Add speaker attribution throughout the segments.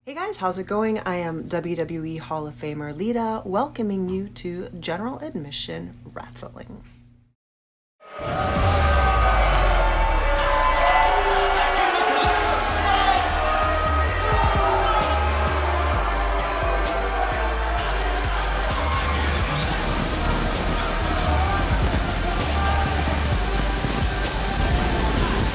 Speaker 1: Hey guys, how's it going? I am WWE Hall of Famer Lita, welcoming you to General Admission Wrestling.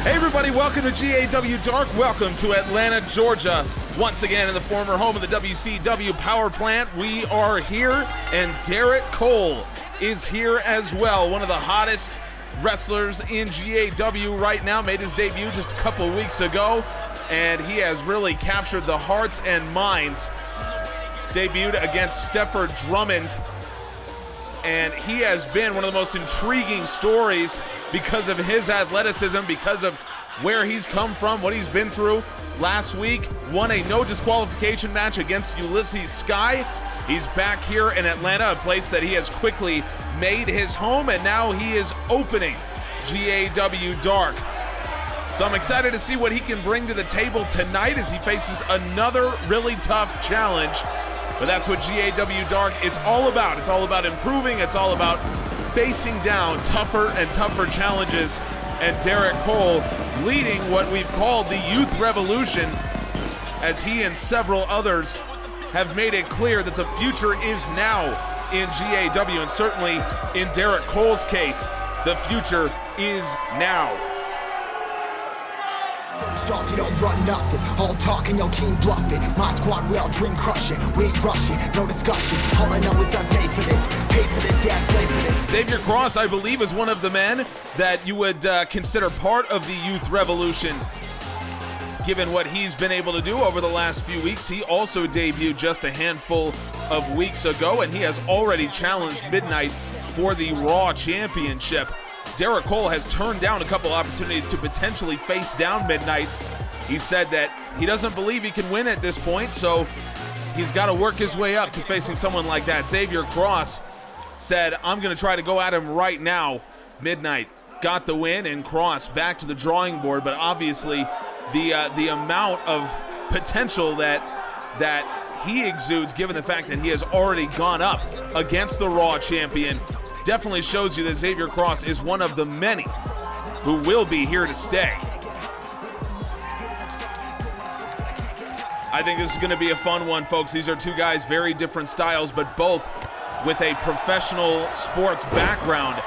Speaker 2: Hey everybody, welcome to GAW Dark. Welcome to Atlanta, Georgia. Once again in the former home of the WCW Power Plant, we are here, and Derrick Cole is here as well. One of the hottest wrestlers in GAW right now. Made his debut just a couple weeks ago, and he has really captured the hearts and minds. Debuted against Stafford Drummond, and he has been one of the most intriguing stories because of his athleticism, because of where he's come from, what he's been through. Last week, won a no disqualification match against Ulysses Sky. He's back here in Atlanta, a place that he has quickly made his home, and now he is opening GAW Dark. So I'm excited to see what he can bring to the table tonight as he faces another really tough challenge. But that's what GAW Dark is all about. It's all about improving. It's all about facing down tougher and tougher challenges. And Derrick Cole leading what we've called the Youth Revolution, as he and several others have made it clear that the future is now in GAW, and certainly in Derrick Cole's case, the future is now.
Speaker 3: First off, you don't run nothing. All talking, no team bluffing. My squad, we all dream crushing. We ain't rushing, no discussion. All I know is us made for this. Paid for this, yeah, slave for this.
Speaker 2: Xavier Cross, I believe, is one of the men that you would consider part of the Youth Revolution. Given what he's been able to do over the last few weeks, he also debuted just a handful of weeks ago, and he has already challenged Midnight for the Raw Championship. Derrick Cole has turned down a couple opportunities to potentially face down Midnight. He said that he doesn't believe he can win at this point, so he's got to work his way up to facing someone like that. Xavier Cross said, I'm going to try to go at him right now. Midnight got the win, and Cross back to the drawing board, but obviously the amount of potential that he exudes, given the fact that he has already gone up against the Raw champion, definitely shows you that Xavier Cross is one of the many who will be here to stay. I think this is going to be a fun one, folks. These are two guys, very different styles, but both with a professional sports background.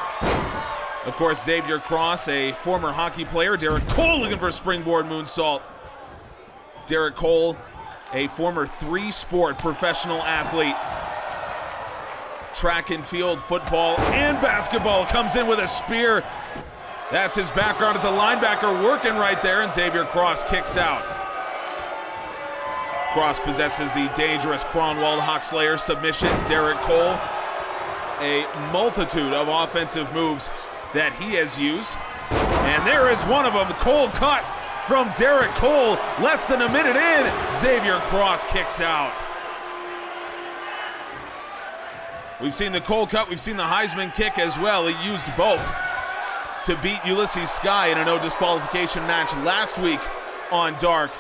Speaker 2: Of course, Xavier Cross, a former hockey player. Derrick Cole looking for a springboard moonsault. Derrick Cole, a former three-sport professional athlete. Track and field, football, and basketball. Comes in with a spear. That's his background as a linebacker working right there, and Xavier Cross kicks out. Cross possesses the dangerous Cronwald Hawkslayer submission. Derrick Cole, a multitude of offensive moves that he has used. And there is one of them, Cole cut from Derrick Cole. Less than a minute in, Xavier Cross kicks out. We've seen the Cole cut, we've seen the Heisman kick as well. He used both to beat Ulysses Sky in a no disqualification match last week on Dark.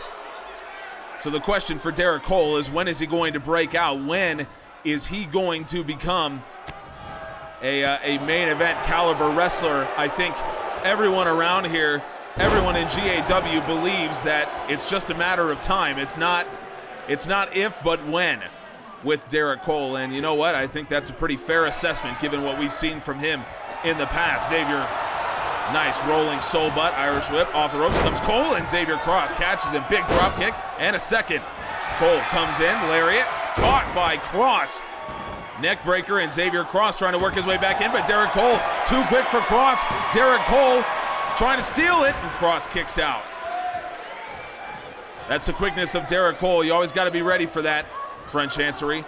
Speaker 2: So the question for Derrick Cole is, when is he going to break out? When is he going to become a main event caliber wrestler? I think everyone around here, everyone in GAW believes that it's just a matter of time. It's not if, but when, with Derrick Cole. And you know what? I think that's a pretty fair assessment given what we've seen from him in the past. Xavier, nice rolling soul butt, Irish whip, off the ropes comes Cole, and Xavier Cross catches him, big drop kick, and a second. Cole comes in, lariat, caught by Cross. Neck breaker, and Xavier Cross trying to work his way back in, but Derrick Cole too quick for Cross. Derrick Cole trying to steal it, and Cross kicks out. That's the quickness of Derrick Cole. You always got to be ready for that. French Chancery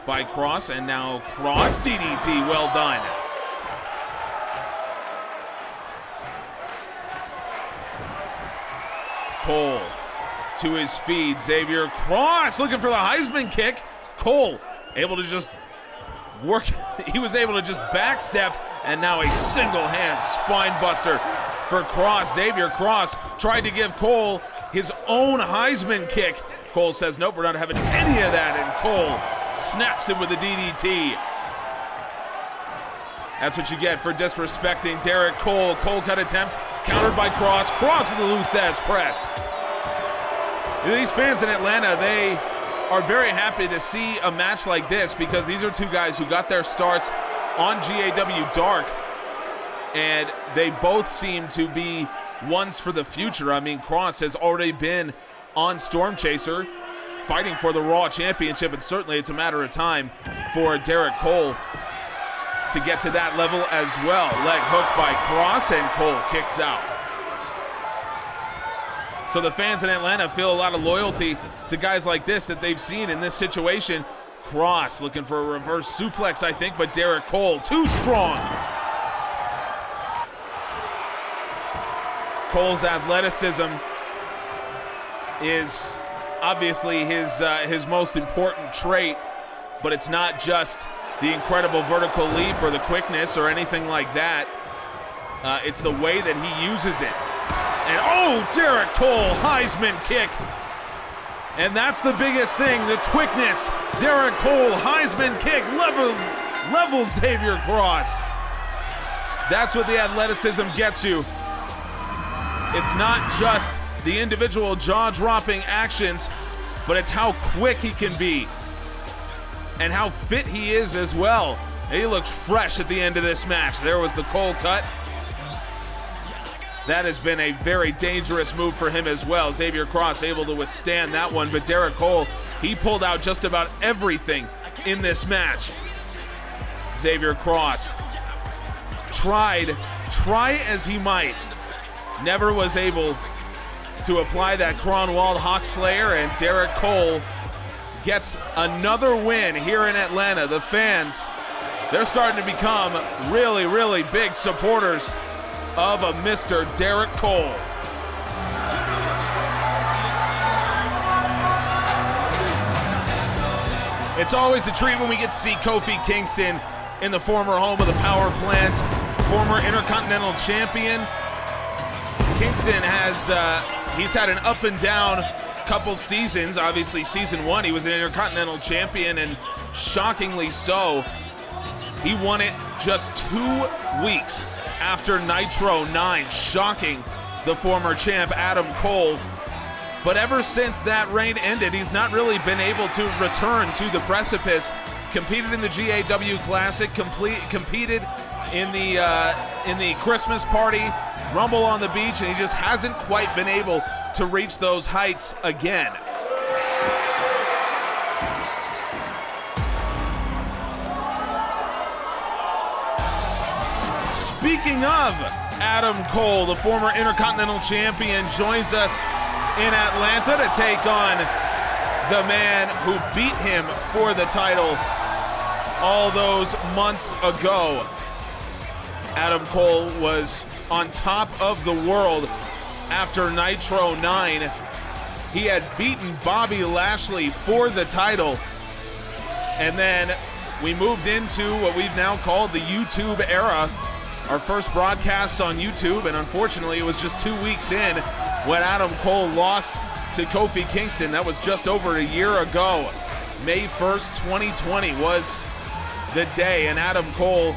Speaker 2: by Cross, and now Cross DDT, well done. Cole to his feet. Xavier Cross looking for the Heisman kick. Cole able to just work. He was able to just backstep, and now a single hand spine buster for Cross. Xavier Cross tried to give Cole his own Heisman kick. Cole says, nope, we're not having any of that, and Cole snaps him with a DDT. That's what you get for disrespecting Derrick Cole. Cole cut attempt, countered by Cross. Cross with the Luthez press. These fans in Atlanta, they are very happy to see a match like this because these are two guys who got their starts on GAW Dark, and they both seem to be ones for the future. I mean, Cross has already been on Storm Chaser, fighting for the Raw Championship, and certainly it's a matter of time for Derrick Cole to get to that level as well. Leg hooked by Cross, and Cole kicks out. So the fans in Atlanta feel a lot of loyalty to guys like this that they've seen in this situation. Cross looking for a reverse suplex, I think, but Derrick Cole too strong. Cole's athleticism is obviously his most important trait, but it's not just the incredible vertical leap or the quickness or anything like that. It's the way that he uses it. And oh, Derrick Cole, Heisman kick. And that's the biggest thing, the quickness. Derrick Cole, Heisman kick, levels Xavier Cross. That's what the athleticism gets you. It's not just the individual jaw-dropping actions, but it's how quick he can be and how fit he is as well. And he looked fresh at the end of this match. There was the Cole cut. That has been a very dangerous move for him as well. Xavier Cross able to withstand that one, but Derrick Cole, he pulled out just about everything in this match. Xavier Cross try as he might, never was able to apply that Kronwald Hawk Slayer, and Derrick Cole gets another win here in Atlanta. The fans, they're starting to become really, really big supporters of a Mr. Derrick Cole. It's always a treat when we get to see Kofi Kingston in the former home of the Power Plant, former Intercontinental Champion. Kingston has, he's had an up and down couple seasons. Obviously, season one, he was an Intercontinental Champion, and shockingly so, he won it just 2 weeks after Nitro 9, shocking the former champ Adam Cole. But ever since that reign ended, he's not really been able to return to the precipice. Competed in the GAW Classic, competed in the Christmas Party, Rumble on the Beach, and he just hasn't quite been able to reach those heights again. Speaking of Adam Cole, the former Intercontinental Champion, joins us in Atlanta to take on the man who beat him for the title all those months ago. Adam Cole was on top of the world after Nitro 9. He had beaten Bobby Lashley for the title, and then we moved into what we've now called the YouTube era. Our first broadcasts on YouTube, and unfortunately it was just 2 weeks in when Adam Cole lost to Kofi Kingston. That was just over a year ago. May 1st, 2020 was the day, and Adam Cole,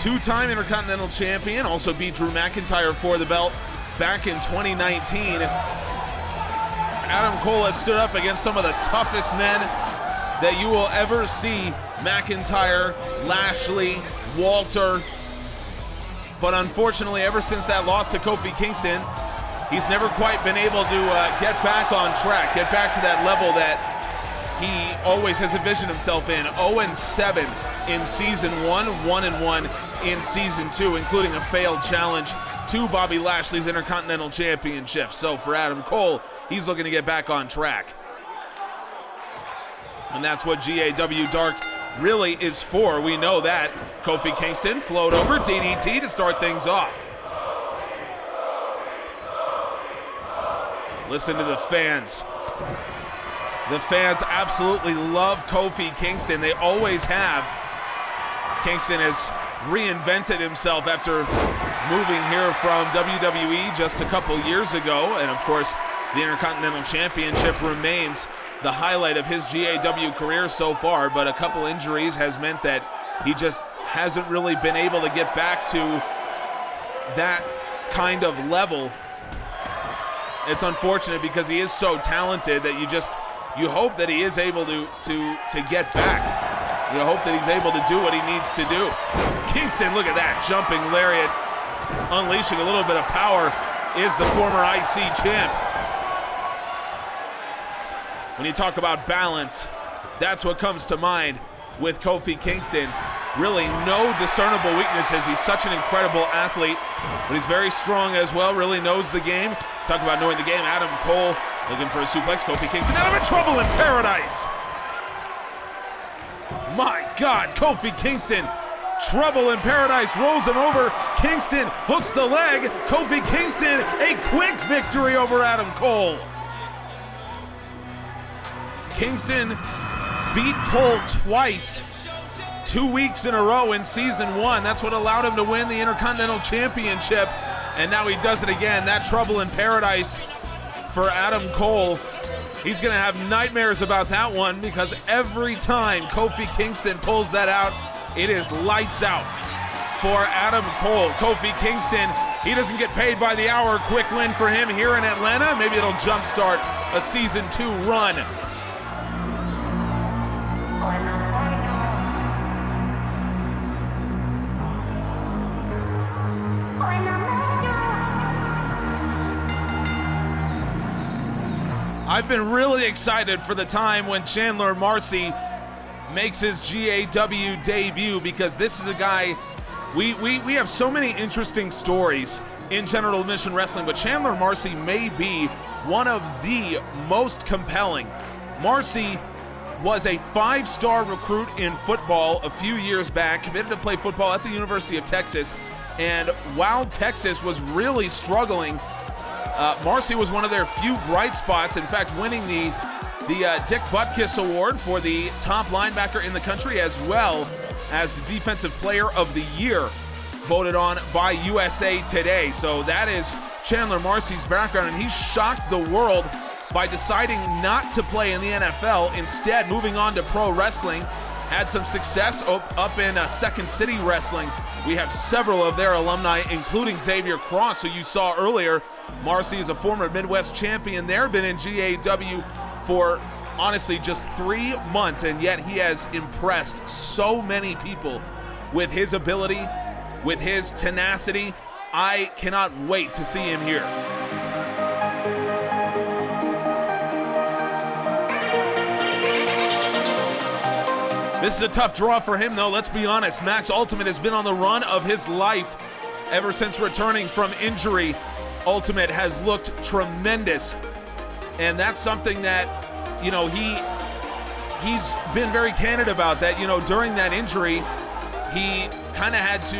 Speaker 2: two-time Intercontinental Champion, also beat Drew McIntyre for the belt back in 2019. Adam Cole has stood up against some of the toughest men that you will ever see. McIntyre, Lashley, Walter. But unfortunately, ever since that loss to Kofi Kingston, he's never quite been able to get back on track, get back to that level that he always has envisioned himself in. 0-7 in season 1, 1-1 in season 2, including a failed challenge to Bobby Lashley's Intercontinental Championship. So for Adam Cole, he's looking to get back on track. And that's what GAW Dark really is for. We know that. Kofi Kingston float over, DDT to start things off. Listen to the fans. The fans absolutely love Kofi Kingston. They always have. Kingston has reinvented himself after moving here from WWE just a couple years ago. And of course, The Intercontinental Championship remains the highlight of his GAW career so far, but a couple injuries has meant that he just hasn't really been able to get back to that kind of level. It's unfortunate because he is so talented that you hope that he is able to get back. You hope that he's able to do what he needs to do. Kingston, look at that, jumping lariat, unleashing a little bit of power, is the former IC champ. When you talk about balance, that's what comes to mind with Kofi Kingston. Really no discernible weaknesses. He's such an incredible athlete, but he's very strong as well, really knows the game. Talk about knowing the game. Adam Cole looking for a suplex. Kofi Kingston out of trouble in paradise. My God, Kofi Kingston, trouble in paradise, rolls him over. Kingston hooks the leg. Kofi Kingston, a quick victory over Adam Cole. Kingston beat Cole twice, 2 weeks in a row in season 1. That's what allowed him to win the Intercontinental Championship. And now he does it again. That trouble in paradise for Adam Cole. He's going to have nightmares about that one because every time Kofi Kingston pulls that out, it is lights out for Adam Cole. Kofi Kingston, he doesn't get paid by the hour. Quick win for him here in Atlanta. Maybe it'll jumpstart a season 2 run. I've been really excited for the time when Chandler Marcy makes his GAW debut because this is a guy, we have so many interesting stories in general admission wrestling, but Chandler Marcy may be one of the most compelling. Marcy was a 5-star recruit in football a few years back, committed to play football at the University of Texas, and while Texas was really struggling, Marcy was one of their few bright spots. In fact, winning the Dick Butkus Award for the top linebacker in the country, as well as the Defensive Player of the Year, voted on by USA Today. So that is Chandler Marcy's background, and he shocked the world by deciding not to play in the NFL, instead moving on to pro wrestling. Had some success up in Second City Wrestling. We have several of their alumni, including Xavier Cross, who you saw earlier. Marcy is a former Midwest champion there, been in GAW for honestly just 3 months, and yet he has impressed so many people with his ability, with his tenacity. I cannot wait to see him here. This is a tough draw for him, though. Let's be honest. Max Ultimate has been on the run of his life ever since returning from injury. Ultimate has looked tremendous, and that's something that, you know, he's been very candid about. That, you know, during that injury, he kind of had to,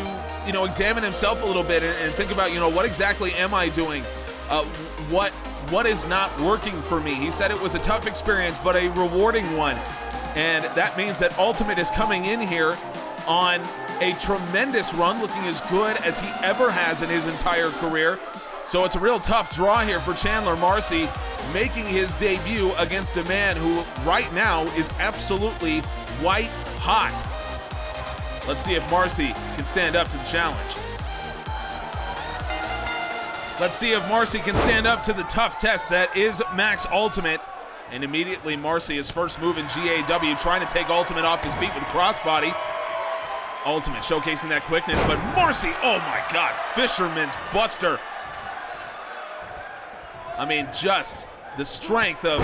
Speaker 2: you know, examine himself a little bit and think about, you know, what exactly am I doing? What is not working for me? He said it was a tough experience, but a rewarding one. And that means that Ultimate is coming in here on a tremendous run, looking as good as he ever has in his entire career. So it's a real tough draw here for Chandler Marcy, making his debut against a man who right now is absolutely white hot. Let's see if Marcy can stand up to the challenge. Let's see if Marcy can stand up to the tough test that is Max Ultimate. And immediately Marcy, his first move in GAW, trying to take Ultimate off his feet with a crossbody. Ultimate showcasing that quickness, but Marcy, oh my God, Fisherman's Buster. I mean, just the strength of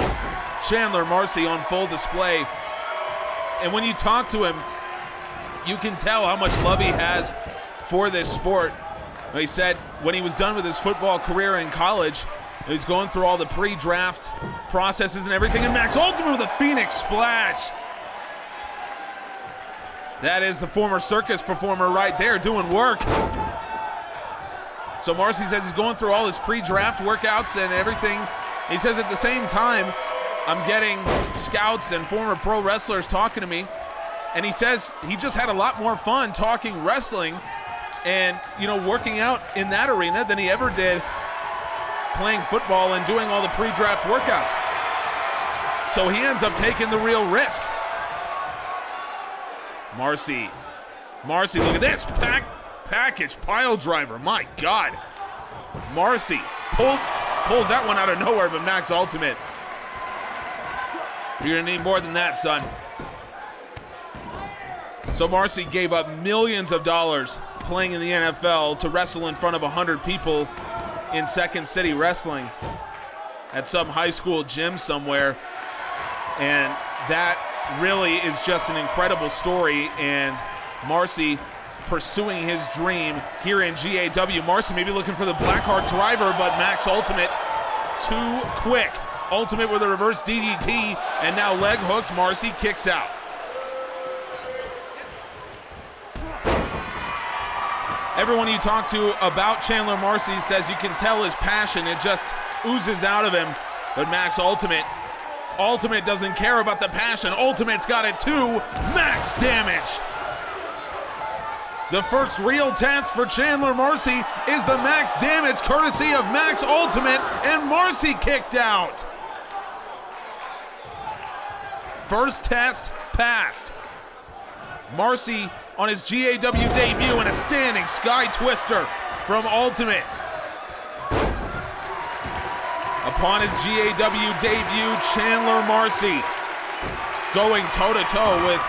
Speaker 2: Chandler Marcy on full display. And when you talk to him, you can tell how much love he has for this sport. He said when he was done with his football career in college, he's going through all the pre-draft processes and everything, and Max Ultimate with a Phoenix Splash. That is the former circus performer right there doing work. So Marcy says he's going through all his pre-draft workouts and everything. He says at the same time, I'm getting scouts and former pro wrestlers talking to me, and he says he just had a lot more fun talking wrestling and, you know, working out in that arena than he ever did playing football and doing all the pre-draft workouts. So he ends up taking the real risk. Marcy, look at this. Package pile driver, my God. Marcy pulls that one out of nowhere, but Max Ultimate. You're gonna need more than that, son. So Marcy gave up millions of dollars playing in the NFL to wrestle in front of 100 people in Second City Wrestling at some high school gym somewhere. And that really is just an incredible story. And Marcy pursuing his dream here in GAW. Marcy maybe looking for the Blackheart driver, but Max Ultimate too quick. Ultimate with a reverse DDT, and now leg hooked. Marcy kicks out. Everyone you talk to about Chandler Marcy says you can tell his passion. It just oozes out of him. But Max Ultimate doesn't care about the passion. Ultimate's got it too. Max damage. The first real test for Chandler Marcy is the max damage courtesy of Max Ultimate, and Marcy kicked out. First test passed. Marcy on his GAW debut in a standing sky twister from Ultimate. Upon his GAW debut, Chandler Marcy going toe-to-toe with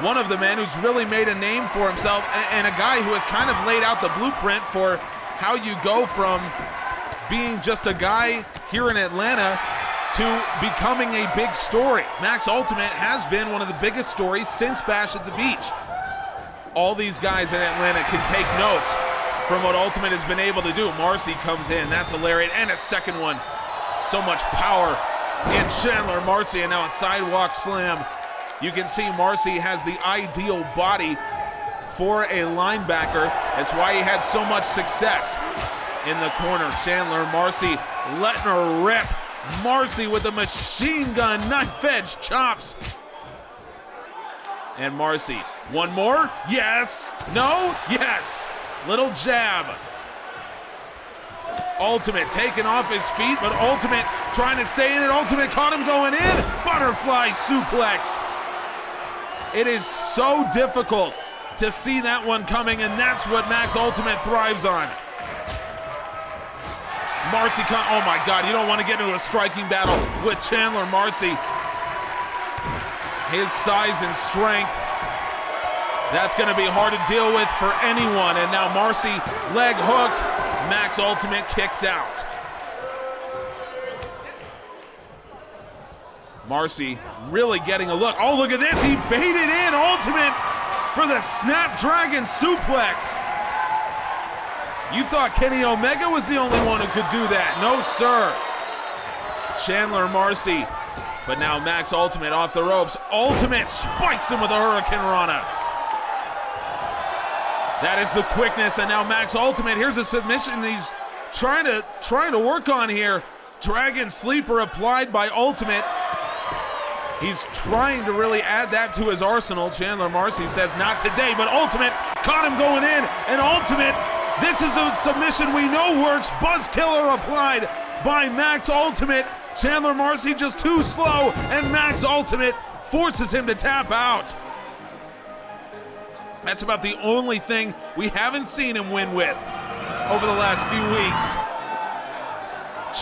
Speaker 2: one of the men who's really made a name for himself and a guy who has kind of laid out the blueprint for how you go from being just a guy here in Atlanta to becoming a big story. Max Ultimate has been one of the biggest stories since Bash at the Beach. All these guys in Atlanta can take notes from what Ultimate has been able to do. Marcy comes in, that's a lariat, and a second one. So much power in Chandler Marcy, and now a sidewalk slam. You can see Marcy has the ideal body for a linebacker. That's why he had so much success in the corner. Chandler Marcy letting her rip. Marcy with the machine gun knife edge chops. And Marcy, one more? Yes. No? Yes. Little jab. Ultimate taken off his feet, but Ultimate trying to stay in it. Ultimate caught him going in. Butterfly suplex. It is so difficult to see that one coming, and that's what Max Ultimate thrives on. Marcy, oh my God, you don't want to get into a striking battle with Chandler Marcy. His size and strength, that's going to be hard to deal with for anyone. And now Marcy, leg hooked. Max Ultimate kicks out. Marcy really getting a look. Oh, look at this. He baited in Ultimate for the Snapdragon suplex. You thought Kenny Omega was the only one who could do that. No, sir. Chandler Marcy. But now Max Ultimate off the ropes. Ultimate spikes him with a Hurricane Rana. That is the quickness, and now Max Ultimate, here's a submission he's trying to work on here. Dragon Sleeper applied by Ultimate. He's trying to really add that to his arsenal. Chandler Marcy says not today, but Ultimate caught him going in, and Ultimate, this is a submission we know works. Buzz Killer applied by Max Ultimate. Chandler Marcy just too slow, and Max Ultimate forces him to tap out. That's about the only thing we haven't seen him win with over the last few weeks.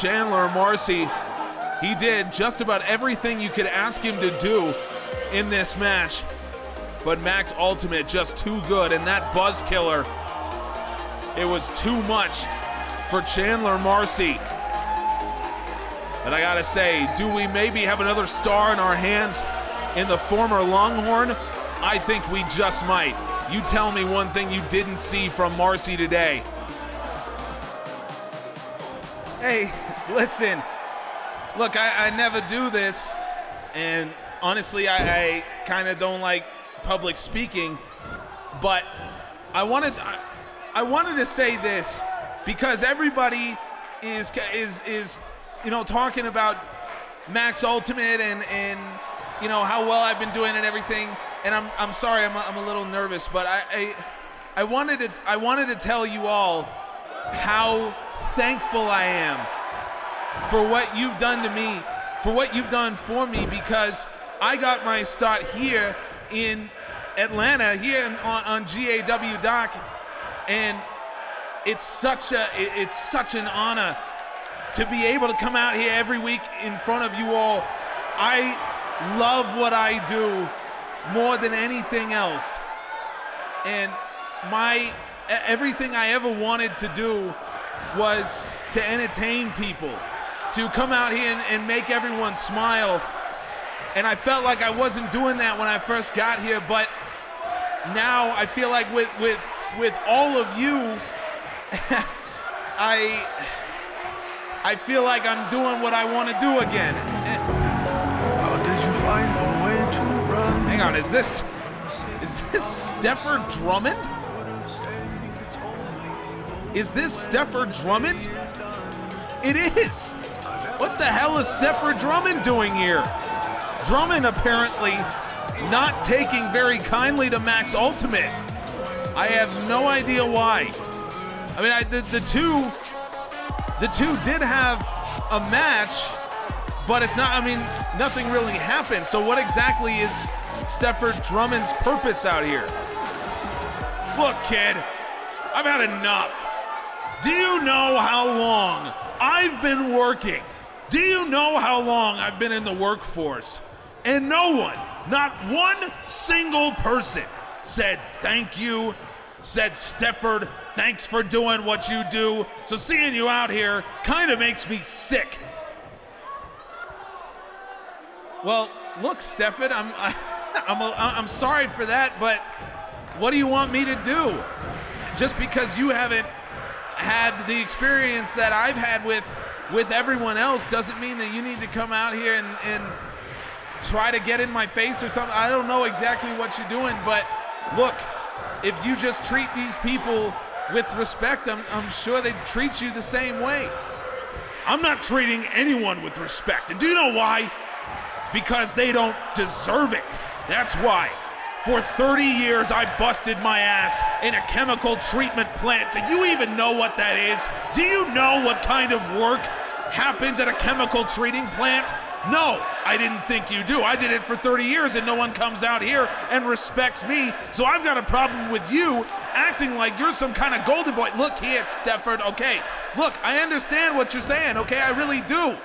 Speaker 2: Chandler Marcy, he did just about everything you could ask him to do in this match, but Max Ultimate just too good, and that Buzz Killer, it was too much for Chandler Marcy. But I gotta say, do we maybe have another star in our hands in the former Longhorn? I think we just might. You tell me one thing you didn't see from Marcy today. Hey, listen. Look, I never do this, and honestly, I kind of don't like public speaking, but I wanted to say this because everybody is talking about Max Ultimate and how well I've been doing and everything. And I'm sorry, I'm a little nervous, but I wanted to tell you all how thankful I am for what you've done to me, for what you've done for me, because I got my start here in Atlanta, here on GAW Doc, and it's such an honor to be able to come out here every week in front of you all. I love what I do more than anything else, and everything I ever wanted to do was to entertain people, to come out here and make everyone smile. And I felt like I wasn't doing that when I first got here, but now I feel like with all of you, I feel like I'm doing what I want to do again.
Speaker 4: How did you find a way to run?
Speaker 2: Hang on, is this Steffer Drummond? Is this Steffer Drummond? It is! What the hell is Steffer Drummond doing here? Drummond apparently not taking very kindly to Max Ultimate. I have no idea why. I mean, the two did have a match, but it's not, I mean, nothing really happened. So what exactly is Steffer Drummond's purpose out here? Look, kid, I've had enough. Do you know how long I've been working? Do you know how long I've been in the workforce? And no one, not one single person, said thank you, said Stefford, thanks for doing what you do. So seeing you out here kind of makes me sick. Well, look, Stefford, I'm sorry for that, but what do you want me to do? Just because you haven't had the experience that I've had with everyone else doesn't mean that you need to come out here and try to get in my face or something. I don't know exactly what you're doing, but look, if you just treat these people with respect, I'm sure they'd treat you the same way. I'm not treating anyone with respect. And do you know why? Because they don't deserve it. That's why. For 30 years, I busted my ass in a chemical treatment plant. Do you even know what that is? Do you know what kind of work happens at a chemical treating plant? No, I didn't think you do. I did it for 30 years and no one comes out here and respects me. So I've got a problem with you acting like you're some kind of golden boy. Look here, Stefford, okay. Look, I understand what you're saying, okay? I really do.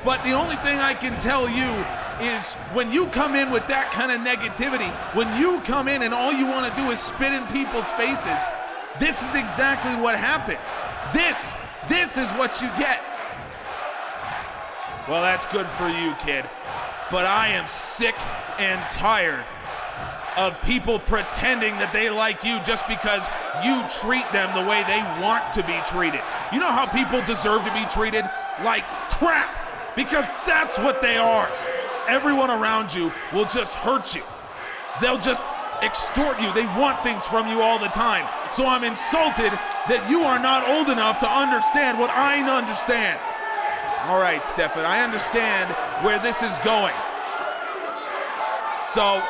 Speaker 2: But the only thing I can tell you is when you come in with that kind of negativity, when you come in and all you want to do is spit in people's faces, this is exactly what happens. This is what you get. Well, that's good for you, kid. But I am sick and tired of people pretending that they like you just because you treat them the way they want to be treated. You know how people deserve to be treated? Like crap, because that's what they are. Everyone around you will just hurt you. They'll just extort you. They want things from you all the time. So I'm insulted that you are not old enough to understand what I understand. All right, Stefford, I understand where this is going. So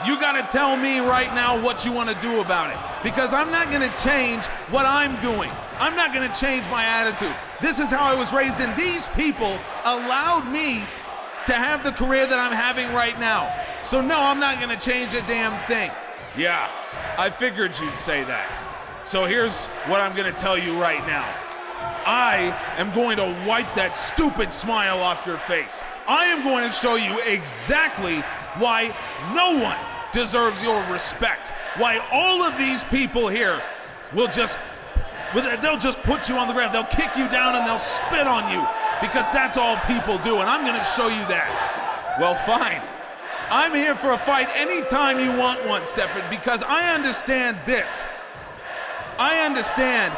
Speaker 2: you gotta tell me right now what you wanna do about it. Because I'm not gonna change what I'm doing. I'm not gonna change my attitude. This is how I was raised, and these people allowed me to have the career that I'm having right now. So no, I'm not gonna change a damn thing. Yeah, I figured you'd say that. So here's what I'm gonna tell you right now. I am going to wipe that stupid smile off your face. I am going to show you exactly why no one deserves your respect. Why all of these people here will they'll just put you on the ground. They'll kick you down and they'll spit on you. Because that's all people do, and I'm gonna show you that. Well, fine. I'm here for a fight anytime you want one, Stefford, because I understand this. I understand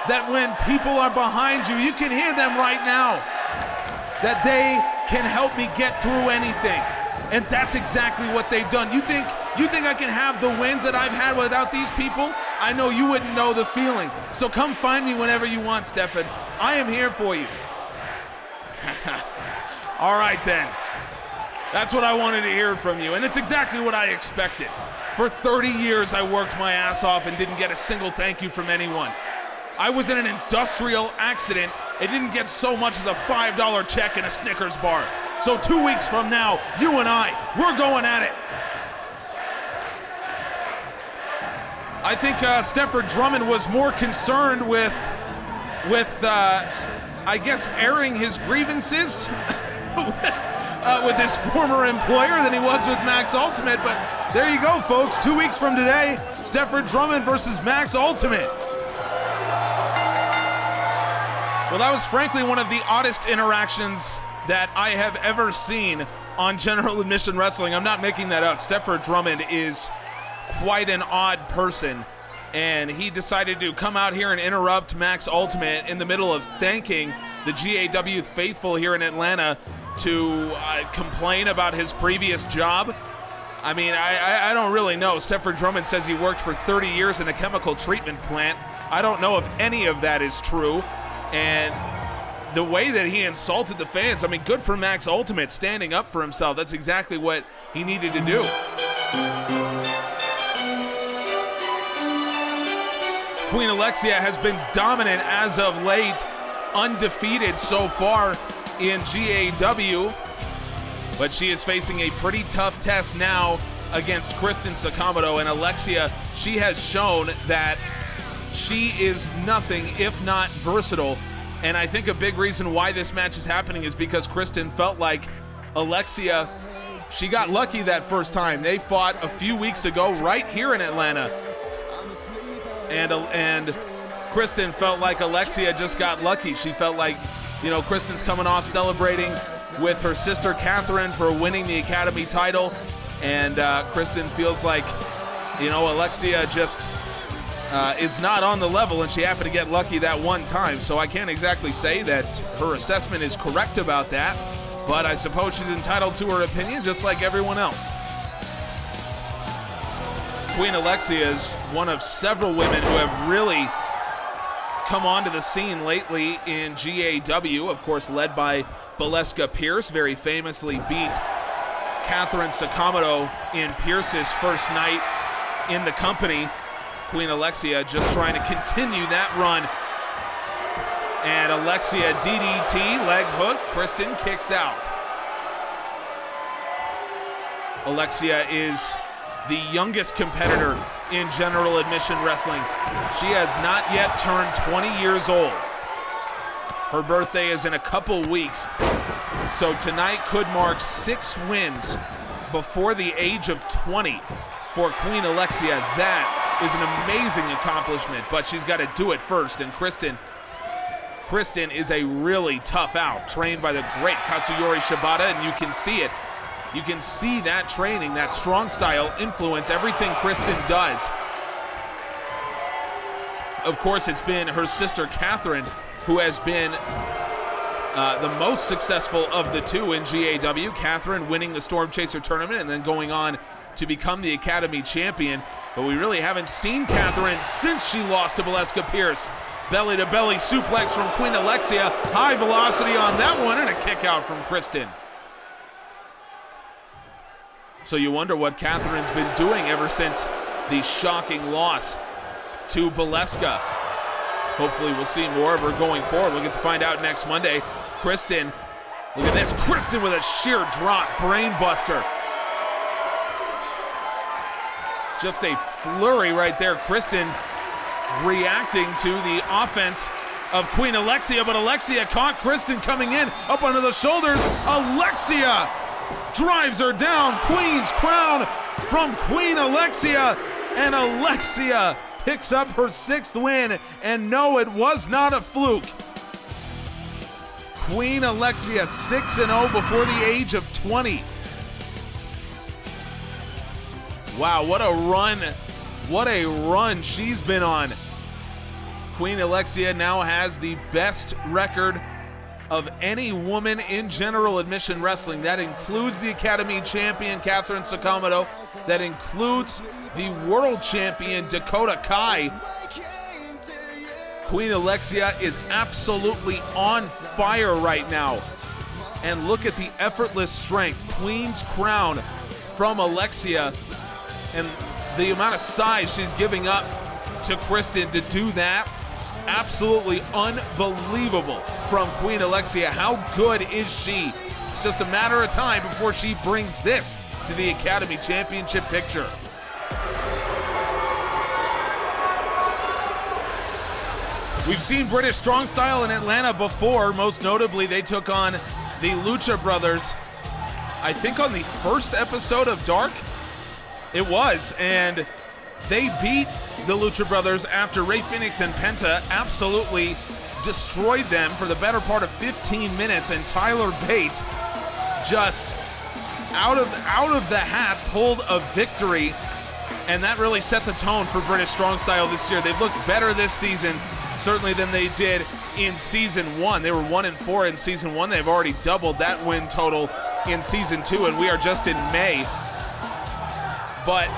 Speaker 2: that when people are behind you, you can hear them right now, that they can help me get through anything. And that's exactly what they've done. You think I can have the wins that I've had without these people? I know you wouldn't know the feeling. So come find me whenever you want, Stefford. I am here for you. All right then. That's what I wanted to hear from you, and it's exactly what I expected. For 30 years I worked my ass off and didn't get a single thank you from anyone. I was in an industrial accident It didn't get so much as a $5 check and a Snickers bar. So 2 weeks from now, you and I, we're going at it. I think Stefford Drummond was more concerned with I guess, airing his grievances with his former employer than he was with Max Ultimate. But there you go, folks. 2 weeks from today, Stefford Drummond versus Max Ultimate. Well, that was frankly one of the oddest interactions that I have ever seen on General Admission Wrestling. I'm not making that up. Stefford Drummond is quite an odd person, and he decided to come out here and interrupt Max Ultimate in the middle of thanking the GAW faithful here in Atlanta to complain about his previous job. I mean, I don't really know. Stefford Drummond says he worked for 30 years in a chemical treatment plant. I don't know if any of that is true. And the way that he insulted the fans, I mean, good for Max Ultimate standing up for himself. That's exactly what he needed to do. Queen Alexia has been dominant as of late, undefeated so far in GAW, but she is facing a pretty tough test now against Kristin Sakamoto. And Alexia, she has shown that she is nothing if not versatile. And I think a big reason why this match is happening is because Kristin felt like Alexia, she got lucky that first time. They fought a few weeks ago right here in Atlanta. And Kristin felt like Alexia just got lucky. She felt like, you know, Kristin's coming off celebrating with her sister Catherine for winning the Academy title. And Kristin feels like, you know, Alexia just is not on the level, and she happened to get lucky that one time. So I can't exactly say that her assessment is correct about that, but I suppose she's entitled to her opinion just like everyone else. Queen Alexia is one of several women who have really come onto the scene lately in GAW, of course led by Valeska Pierce, very famously beat Catherine Sakamoto in Pierce's first night in the company. Queen Alexia just trying to continue that run. And Alexia DDT, leg hook, Kristin kicks out. Alexia is the youngest competitor in general admission wrestling. She has not yet turned 20 years old. Her birthday is in a couple weeks. So tonight could mark 6 wins before the age of 20 for Queen Alexia. That is an amazing accomplishment, but she's got to do it first. And Kristin is a really tough out, trained by the great Katsuyori Shibata, and you can see it. You can see that training, that strong style influence everything Kristin does. Of course, it's been her sister Catherine who has been the most successful of the two in GAW. Catherine winning the Storm Chaser tournament and then going on to become the Academy champion. But we really haven't seen Catherine since she lost to Valeska Pierce. Belly-to-belly suplex from Queen Alexia. High velocity on that one, and a kick out from Kristin. So you wonder what Catherine's been doing ever since the shocking loss to Valeska. Hopefully we'll see more of her going forward. We'll get to find out next Monday. Kristin, look at this. Kristin with a sheer drop, brain buster. Just a flurry right there. Kristin reacting to the offense of Queen Alexia, but Alexia caught Kristin coming in, up under the shoulders. Alexia drives her down. Queen's crown from Queen Alexia, and Alexia picks up her 6th win, and no, it was not a fluke. Queen Alexia 6-0 before the age of 20. Wow, what a run. What a run she's been on. Queen Alexia now has the best record of any woman in general admission wrestling. That includes the Academy champion, Catherine Sakamoto. That includes the world champion, Dakota Kai. Queen Alexia is absolutely on fire right now. And look at the effortless strength. Queen's crown from Alexia. And the amount of size she's giving up to Kristin to do that. Absolutely unbelievable from Queen Alexia. How good is she? It's just a matter of time before she brings this to the Academy Championship picture. We've seen British Strong Style in Atlanta before. Most notably, they took on the Lucha Brothers, I think on the first episode of Dark. It was, and they beat the Lucha Brothers after Rey Fenix and Penta absolutely destroyed them for the better part of 15 minutes, and Tyler Bate just out of the hat pulled a victory, and that really set the tone for British Strong Style this year. They've looked better this season, certainly than they did in Season 1. They were 1-4 in Season 1. They've already doubled that win total in Season 2, and we are just in May. But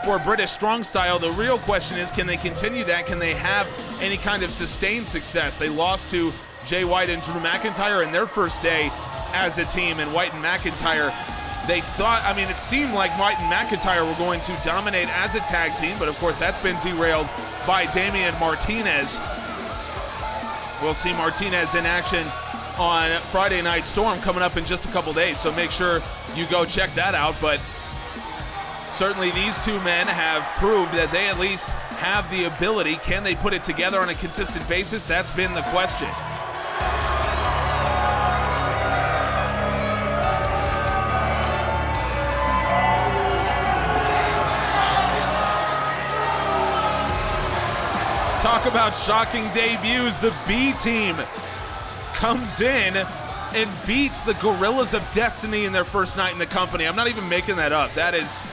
Speaker 2: for British Strong Style, the real question is, can they continue that? Can they have any kind of sustained success? They lost to Jay White and Drew McIntyre in their first day as a team, and White and McIntyre, they thought, I mean, it seemed like White and McIntyre were going to dominate as a tag team, but of course that's been derailed by Damian Martinez. We'll see Martinez in action on Friday Night Storm coming up in just a couple days, so make sure you go check that out. But certainly these two men have proved that they at least have the ability. Can they put it together on a consistent basis? That's been the question. Talk about shocking debuts. The B team comes in and beats the Gorillas of Destiny in their first night in the company. I'm not even making that up. That is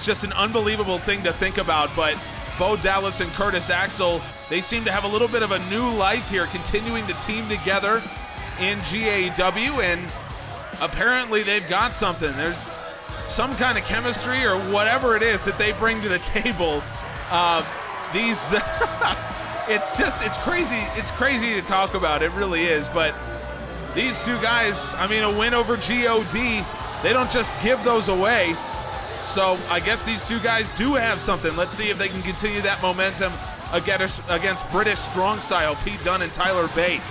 Speaker 2: just an unbelievable thing to think about. But Bo Dallas and Curtis Axel, they seem to have a little bit of a new life here, continuing to team together in GAW, and apparently they've got something. There's some kind of chemistry or whatever it is that they bring to the table. It's crazy to talk about. It really is. But these two guys, I mean, a win over GOD, they don't just give those away. So I guess these two guys do have something. Let's see if they can continue that momentum against British Strong Style, Pete Dunne and Tyler Bate.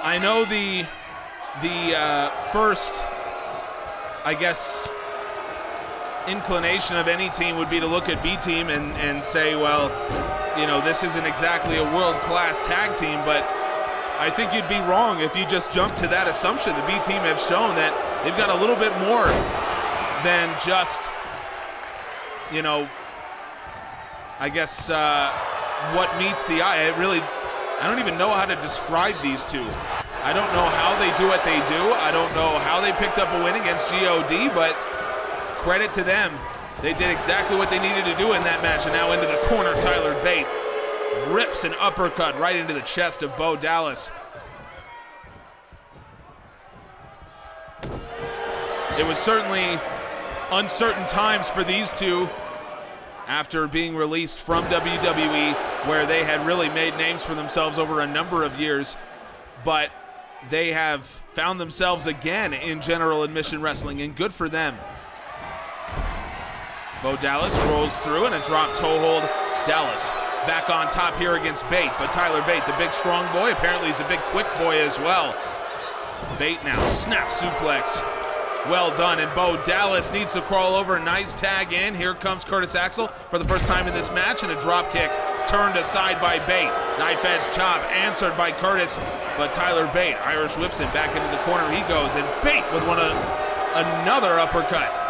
Speaker 2: I know the first, I guess, inclination of any team would be to look at B team and say, well, you know, this isn't exactly a world-class tag team, but I think you'd be wrong if you just jump to that assumption. The B team have shown that they've got a little bit more than just, you know, I guess what meets the eye. I don't even know how to describe these two. I don't know how they do what they do. I don't know how they picked up a win against GOD, but credit to them. They did exactly what they needed to do in that match, and now into the corner, Tyler Bate rips an uppercut right into the chest of Bo Dallas. It was certainly uncertain times for these two after being released from WWE, where they had really made names for themselves over a number of years, but they have found themselves again in general admission wrestling, and good for them. Bo Dallas rolls through and a drop toe hold. Dallas back on top here against Bate, but Tyler Bate, the big strong boy, apparently he's a big quick boy as well. Bate now, snap suplex. Well done, and Bo Dallas needs to crawl over. Nice tag in. Here comes Curtis Axel for the first time in this match, and a drop kick turned aside by Bate. Knife edge chop answered by Curtis, but Tyler Bate Irish whips him back into the corner. He goes, and Bate with another uppercut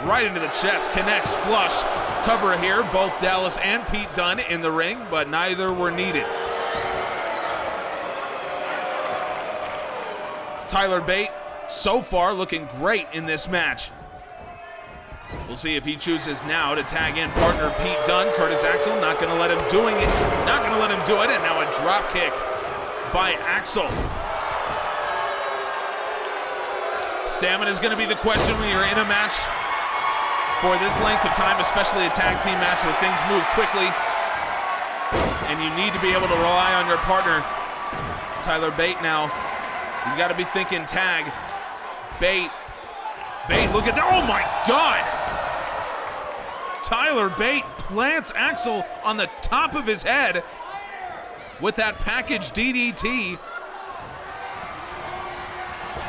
Speaker 2: right into the chest, connects flush. Cover here, both Dallas and Pete Dunne in the ring, but neither were needed. Tyler Bate so far looking great in this match. We'll see if he chooses now to tag in partner Pete Dunne. Curtis Axel not going to let him do it, and now a drop kick by Axel. Stamina is going to be the question when you're in a match for this length of time, especially a tag team match where things move quickly and you need to be able to rely on your partner. Tyler Bate now, he's got to be thinking tag. Bate, look at that, oh my God! Tyler Bate plants Axel on the top of his head with that package DDT.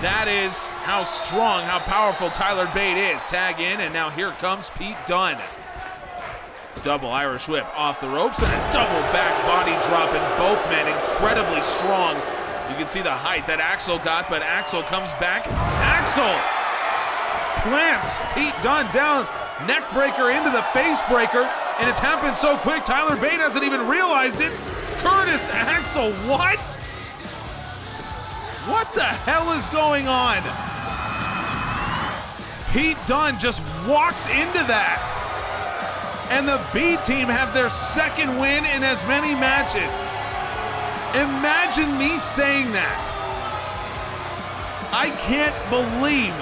Speaker 2: That is how strong, how powerful Tyler Bate is. Tag in, and now here comes Pete Dunne. Double Irish whip off the ropes and a double back body drop, and both men incredibly strong. You can see the height that Axel got, but Axel comes back. Axel plants Pete Dunne down, neck breaker into the face breaker, and it's happened so quick Tyler Bate hasn't even realized it. Curtis Axel, what? What the hell is going on? Pete Dunne just walks into that. And the B team have their second win in as many matches. Imagine me saying that. I can't believe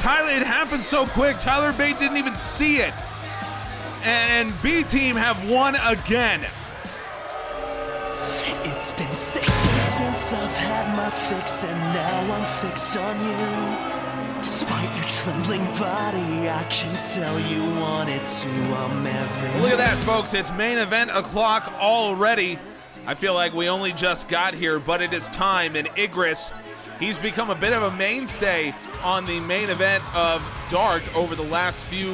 Speaker 2: it happened so quick. Tyler Bate didn't even see it. And B team have won again.
Speaker 5: It's been 6 years since I've had my fix, and now I'm fixed on you. Despite your trembling body, I can tell you want it to. I'm every.
Speaker 2: Look at that, folks. It's main event o'clock already. I feel like we only just got here, but it is time. And Igris, he's become a bit of a mainstay on the main event of Dark over the last few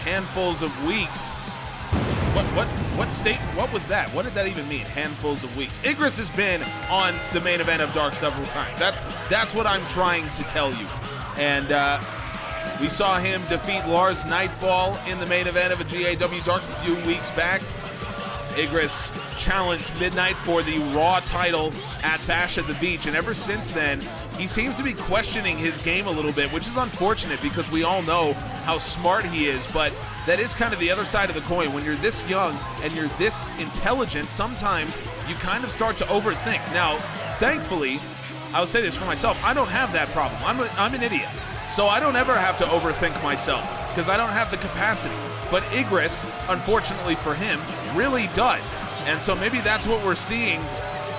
Speaker 2: handfuls of weeks. What was that? What did that even mean? Handfuls of weeks. Igris has been on the main event of Dark several times. That's what I'm trying to tell you. And we saw him defeat Lars Nightfall in the main event of a GAW Dark a few weeks back. Igris challenged Midnight for the Raw title at Bash at the Beach, and ever since then, he seems to be questioning his game a little bit, which is unfortunate because we all know how smart he is, but that is kind of the other side of the coin. When you're this young and you're this intelligent, sometimes you kind of start to overthink. Now, thankfully, I'll say this for myself, I don't have that problem. I'm an idiot. So I don't ever have to overthink myself because I don't have the capacity. But Igris, unfortunately for him, really does. And so maybe that's what we're seeing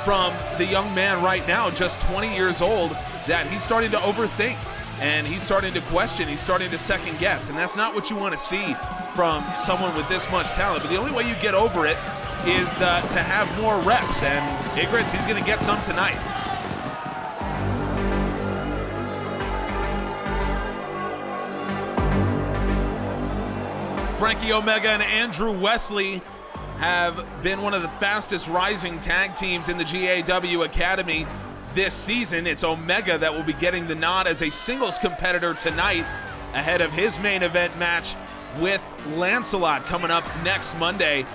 Speaker 2: from the young man right now, just 20 years old, that he's starting to overthink and he's starting to question, he's starting to second guess. And that's not what you want to see from someone with this much talent. But the only way you get over it is to have more reps. And Igris, he's going to get some tonight. Franky Omega and Andrew Wesley have been one of the fastest rising tag teams in the GAW Academy this season. It's Omega that will be getting the nod as a singles competitor tonight ahead of his main event match with Lancelot coming up next Monday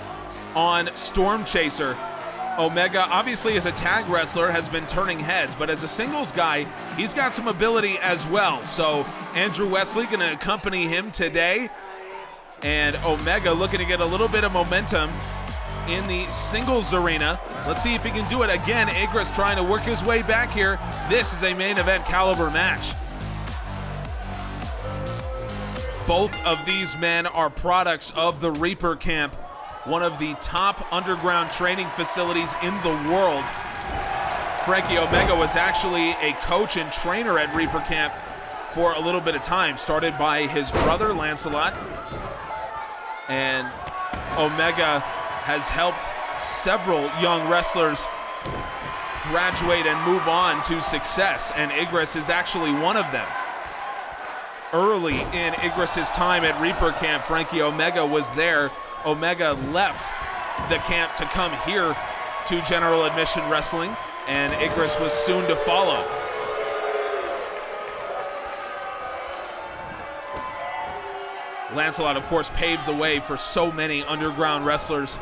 Speaker 2: on Storm Chaser. Omega, obviously as a tag wrestler, has been turning heads, but as a singles guy, he's got some ability as well. So Andrew Wesley going to accompany him today. And Omega looking to get a little bit of momentum in the singles arena. Let's see if he can do it again. Igris trying to work his way back here. This is a main event caliber match. Both of these men are products of the Reaper Camp, one of the top underground training facilities in the world. Franky Omega was actually a coach and trainer at Reaper Camp for a little bit of time, started by his brother Lancelot. And Omega has helped several young wrestlers graduate and move on to success, and Igris is actually one of them. Early in Igris' time at Reaper Camp, Franky Omega was there. Omega left the camp to come here to General Admission Wrestling, and Igris was soon to follow. Lancelot, of course, paved the way for so many underground wrestlers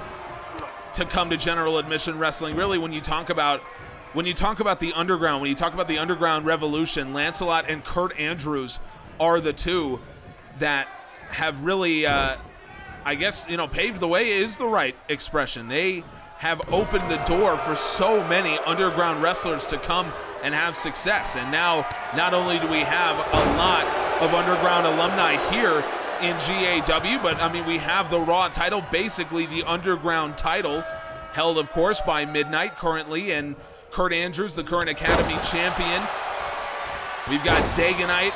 Speaker 2: to come to General Admission Wrestling. Really, when you talk about the underground, when you talk about the underground revolution, Lancelot and Kurt Andrews are the two that have really, I guess, paved the way is the right expression. They have opened the door for so many underground wrestlers to come and have success. And now, not only do we have a lot of underground alumni here in GAW, but we have the Raw title, basically the underground title, held of course by Midnight currently, and Kurt Andrews, the current Academy champion. We've got Dagonite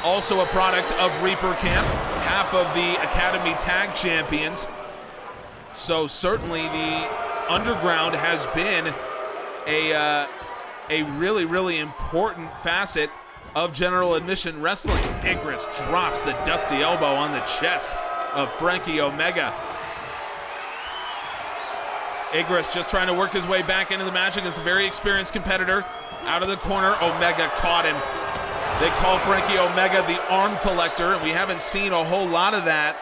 Speaker 2: also a product of Reaper Camp, half of the Academy Tag Champions. So certainly the Underground has been a really, really important facet of General Admission Wrestling. Igris drops the dusty elbow on the chest of Franky Omega. Igris just trying to work his way back into the match against a very experienced competitor. Out of the corner, Omega caught him. They call Franky Omega the arm collector, and we haven't seen a whole lot of that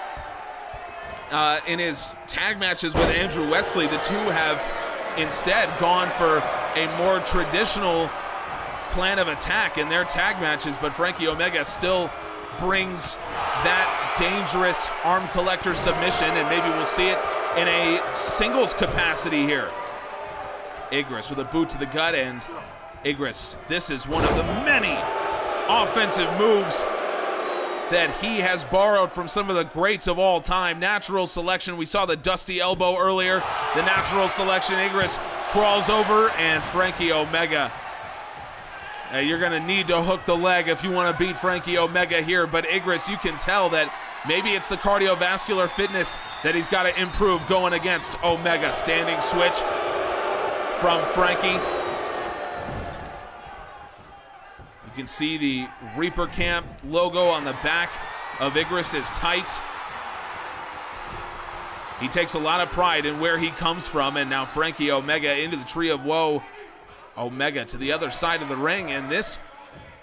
Speaker 2: in his tag matches with Andrew Wesley. The two have instead gone for a more traditional plan of attack in their tag matches, but Franky Omega still brings that dangerous arm collector submission, and maybe we'll see it in a singles capacity here. Igris with a boot to the gut, and Igris, this is one of the many offensive moves that he has borrowed from some of the greats of all time. Natural selection, we saw the dusty elbow earlier. The natural selection, Igris crawls over, and Franky Omega. You're gonna need to hook the leg if you wanna beat Franky Omega here, but Igris, you can tell that maybe it's the cardiovascular fitness that he's gotta improve going against Omega. Standing switch from Franky. You can see the Reaper Camp logo on the back of Igris' tights. He takes a lot of pride in where he comes from, and now Franky Omega into the Tree of Woe. Omega to the other side of the ring, and this,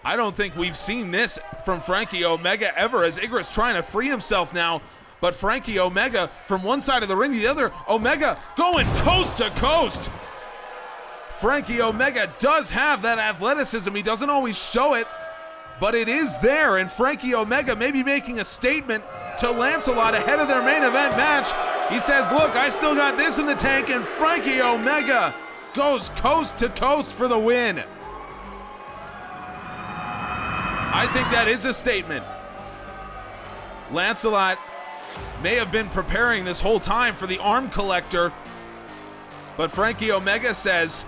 Speaker 2: I don't think we've seen this from Franky Omega ever, as Igris trying to free himself now, but Franky Omega from one side of the ring to the other. Omega going coast to coast. Franky Omega does have that athleticism. He doesn't always show it, but it is there, and Franky Omega may be making a statement to Lancelot ahead of their main event match. He says, look, I still got this in the tank, and Franky Omega goes coast to coast for the win. I think that is a statement. Lancelot may have been preparing this whole time for the arm collector, but Franky Omega says,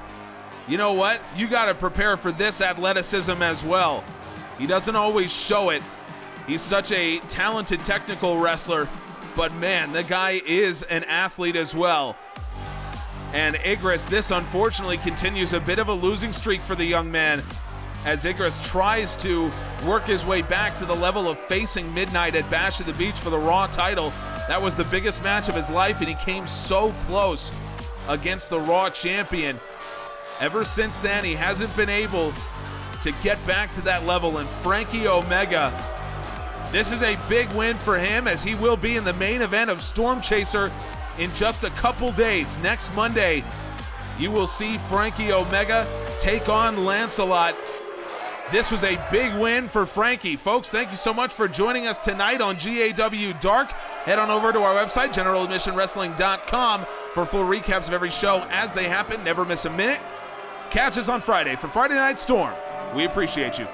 Speaker 2: you know what? You got to prepare for this athleticism as well. He doesn't always show it. He's such a talented technical wrestler, but man, the guy is an athlete as well. And Igris, this unfortunately continues a bit of a losing streak for the young man, as Igris tries to work his way back to the level of facing Midnight at Bash at the Beach for the Raw title. That was the biggest match of his life, and he came so close against the Raw champion. Ever since then, he hasn't been able to get back to that level, and Franky Omega, this is a big win for him, as he will be in the main event of Storm Chaser in just a couple days. Next Monday, you will see Franky Omega take on Lancelot. This was a big win for Franky. Folks, thank you so much for joining us tonight on GAW Dark. Head on over to our website, generaladmissionwrestling.com, for full recaps of every show as they happen. Never miss a minute. Catch us on Friday for Friday Night Storm. We appreciate you.